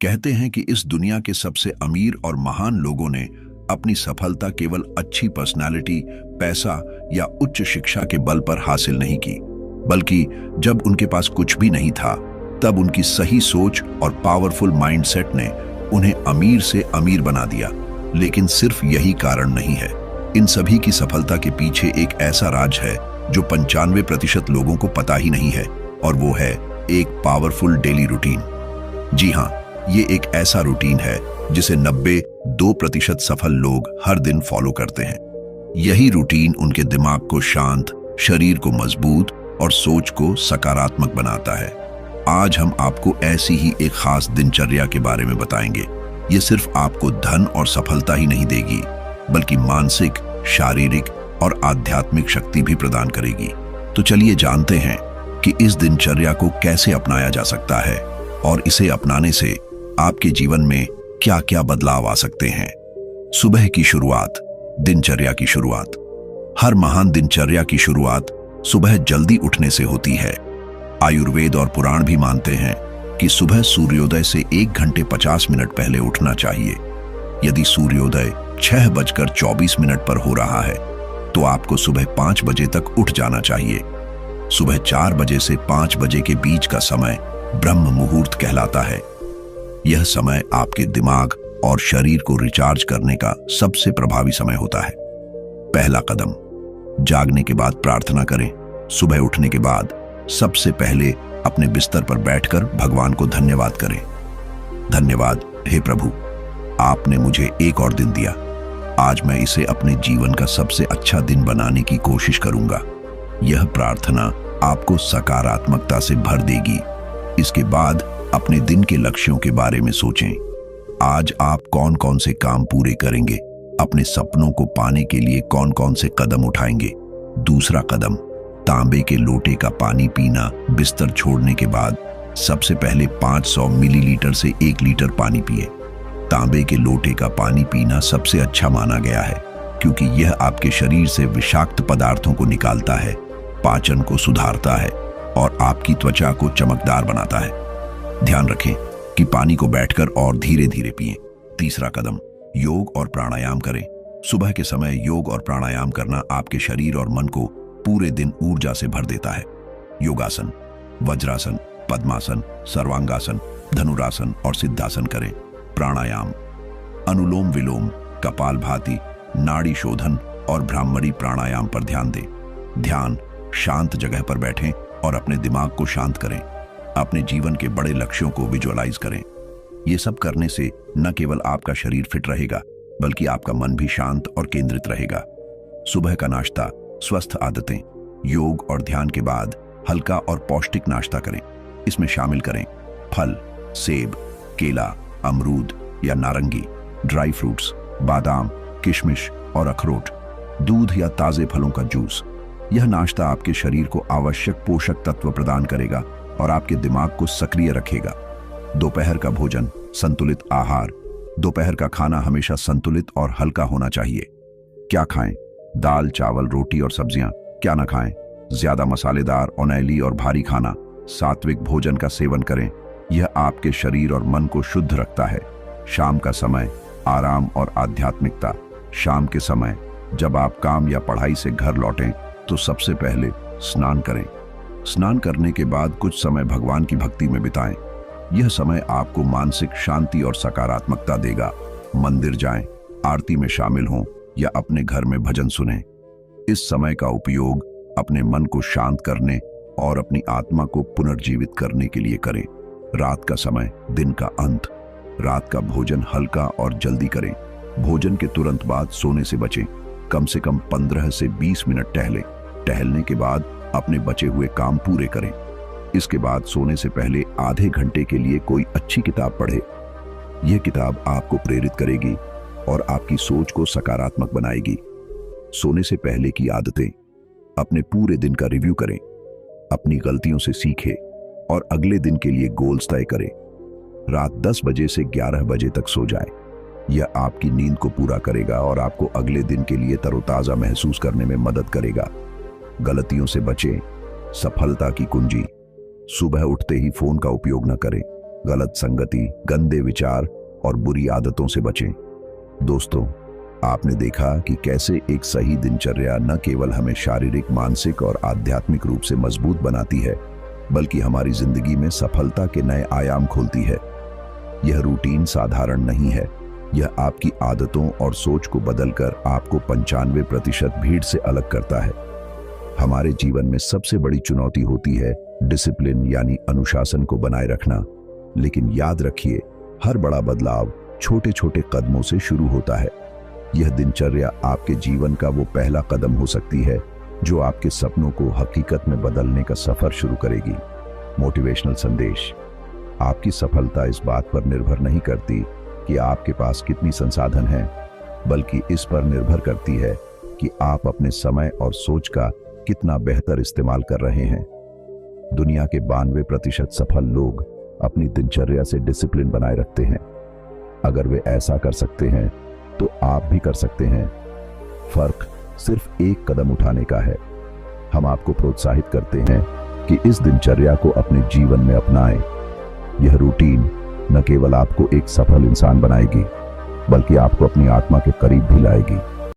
कहते हैं कि इस दुनिया के सबसे अमीर और महान लोगों ने अपनी सफलता केवल अच्छी पर्सनालिटी, पैसा या उच्च शिक्षा के बल पर हासिल नहीं की, बल्कि जब उनके पास कुछ भी नहीं था, तब उनकी सही सोच और पावरफुल माइंडसेट ने उन्हें अमीर से अमीर बना दिया। लेकिन सिर्फ यही कारण नहीं है। इन सभी की सफलता के पीछे एक ऐसा राज है जो 95% लोगों को पता ही नहीं है, और वो है एक पावरफुल डेली रूटीन। जी हाँ, ये एक ऐसा रूटीन है जिसे 92% सफल लोग हर दिन फॉलो करते हैं। यही रूटीन उनके दिमाग को शांत, शरीर को मजबूत और सोच को सकारात्मक बनाता है। आज हम आपको ऐसी ही एक खास दिनचर्या के बारे में बताएंगे। ये सिर्फ आपको धन और सफलता ही नहीं देगी, बल्कि मानसिक, शारीरिक और आध्यात्मिक शक्ति भी प्रदान करेगी। तो चलिए जानते हैं कि इस दिनचर्या को कैसे अपनाया जा सकता है और इसे अपनाने से आपके जीवन में क्या क्या बदलाव आ सकते हैं। सुबह की शुरुआत, दिनचर्या की शुरुआत। हर महान दिनचर्या की शुरुआत सुबह जल्दी उठने से होती है। आयुर्वेद और पुराण भी मानते हैं कि सुबह सूर्योदय से 1 घंटे 50 मिनट पहले उठना चाहिए। यदि सूर्योदय 6:24 पर हो रहा है, तो आपको सुबह 5 बजे तक उठ जाना चाहिए। सुबह 4 बजे से 5 बजे के बीच का समय ब्रह्म मुहूर्त कहलाता है। यह समय आपके दिमाग और शरीर को रिचार्ज करने का सबसे प्रभावी समय होता है। पहला कदम, जागने के बाद प्रार्थना करें। सुबह उठने के बाद सबसे पहले अपने बिस्तर पर बैठकर भगवान को धन्यवाद करें। धन्यवाद हे प्रभु, आपने मुझे एक और दिन दिया। आज मैं इसे अपने जीवन का सबसे अच्छा दिन बनाने की कोशिश करूंगा। यह प्रार्थना आपको सकारात्मकता से भर देगी। इसके बाद अपने दिन के लक्ष्यों के बारे में सोचें। आज आप कौन कौन से काम पूरे करेंगे, अपने सपनों को पाने के लिए कौन कौन से कदम उठाएंगे। दूसरा कदम, तांबे के लोटे का पानी पीना। बिस्तर छोड़ने के बाद सबसे पहले 500 मिलीलीटर से 1 लीटर पानी पिए। तांबे के लोटे का पानी पीना सबसे अच्छा माना गया है, क्योंकि यह आपके शरीर से विषाक्त पदार्थों को निकालता है, पाचन को सुधारता है और आपकी त्वचा को चमकदार बनाता है। ध्यान रखें कि पानी को बैठकर और धीरे धीरे पिएं। तीसरा कदम, योग और प्राणायाम करें। सुबह के समय योग और प्राणायाम करना आपके शरीर और मन को पूरे दिन ऊर्जा से भर देता है। योगासन, वज्रासन, पद्मासन, सर्वांगासन, धनुरासन और सिद्धासन करें। प्राणायाम, अनुलोम विलोम, कपालभाति, नाड़ी शोधन और भ्रामरी प्राणायाम पर ध्यान दें। ध्यान, शांत जगह पर बैठें और अपने दिमाग को शांत करें। अपने जीवन के बड़े लक्ष्यों को विजुअलाइज करें। ये सब करने से न केवल आपका शरीर फिट रहेगा, बल्कि आपका मन भी शांत और केंद्रित रहेगा। सुबह का नाश्ता, स्वस्थ आदतें। योग और ध्यान के बाद हल्का और पौष्टिक नाश्ता करें। इसमें शामिल करें फल, सेब, केला, अमरूद या नारंगी, ड्राई फ्रूट्स, बादाम, किशमिश और अखरोट, दूध या ताजे फलों का जूस। यह नाश्ता आपके शरीर को आवश्यक पोषक तत्व प्रदान करेगा और आपके दिमाग को सक्रिय रखेगा। दोपहर का भोजन, संतुलित आहार। दोपहर का खाना हमेशा संतुलित और हल्का होना चाहिए। क्या खाएं? दाल, चावल, रोटी और सब्जियां। क्या ना खाएं? ज्यादा मसालेदार, ऑयली और भारी खाना। सात्विक भोजन का सेवन करें। यह आपके शरीर और मन को शुद्ध रखता है। शाम का समय, आराम और आध्यात्मिकता। शाम के समय जब आप काम या पढ़ाई से घर लौटें, तो सबसे पहले स्नान करें। स्नान करने के बाद कुछ समय भगवान की भक्ति में बिताएं। यह समय आपको मानसिक शांति और सकारात्मकता देगा। मंदिर जाएं, आरती में शामिल हों या अपने घर में भजन सुनें। इस समय का उपयोग अपने मन को शांत करने और अपनी आत्मा को पुनर्जीवित करने के लिए करें। रात का समय, दिन का अंत। रात का भोजन हल्का और जल्दी करें। भोजन के तुरंत बाद सोने से बचें। कम से कम 15 से 20 मिनट टहलें। टहलने के बाद अपने बचे हुए काम पूरे करें। इसके बाद सोने से पहले आधे घंटे के लिए कोई अच्छी किताब पढ़ें। यह किताब आपको प्रेरित करेगी और आपकी सोच को सकारात्मक बनाएगी। सोने से पहले की आदतें। अपने पूरे दिन का रिव्यू करें, अपनी गलतियों से सीखें और अगले दिन के लिए गोल्स तय करें। रात 10 बजे से 11 बजे तक सो जाएं। यह आपकी नींद को पूरा करेगा और आपको अगले दिन के लिए तरोताजा महसूस करने में मदद करेगा। गलतियों से बचें। सफलता की कुंजी। सुबह उठते ही फोन का उपयोग न करें। गलत संगति, गंदे विचार और बुरी आदतों से बचें। दोस्तों, आपने देखा कि कैसे एक सही दिनचर्या न केवल हमें शारीरिक, मानसिक और आध्यात्मिक रूप से मजबूत बनाती है, बल्कि हमारी जिंदगी में सफलता के नए आयाम खोलती है। यह रूटीन साधारण नहीं है। यह आपकी आदतों और सोच को बदलकर आपको 95% भीड़ से अलग करता है। हमारे जीवन में सबसे बड़ी चुनौती होती है डिसिप्लिन यानी अनुशासन को बनाए रखना। लेकिन याद रखिए, हर बड़ा बदलाव छोटे छोटे कदमों से शुरू होता है। यह दिनचर्या आपके जीवन का वो पहला कदम हो सकती है जो आपके सपनों को हकीकत में बदलने का सफर शुरू करेगी। मोटिवेशनल संदेश: आपकी सफलता इस बात पर निर्भर नहीं करती कि आपके पास कितनी संसाधन है, बल्कि इस पर निर्भर करती है कि आप अपने समय और सोच का कितना बेहतर इस्तेमाल कर रहे हैं। दुनिया के 92% सफल लोग अपनी दिनचर्या से डिसिप्लिन बनाए रखते हैं। अगर वे ऐसा कर सकते हैं तो आप भी कर सकते हैं। फर्क सिर्फ एक कदम उठाने का है। हम आपको प्रोत्साहित करते हैं कि इस दिनचर्या को अपने जीवन में अपनाएं। यह रूटीन न केवल आपको एक सफल इंसान बनाएगी, बल्कि आपको अपनी आत्मा के करीब भी लाएगी।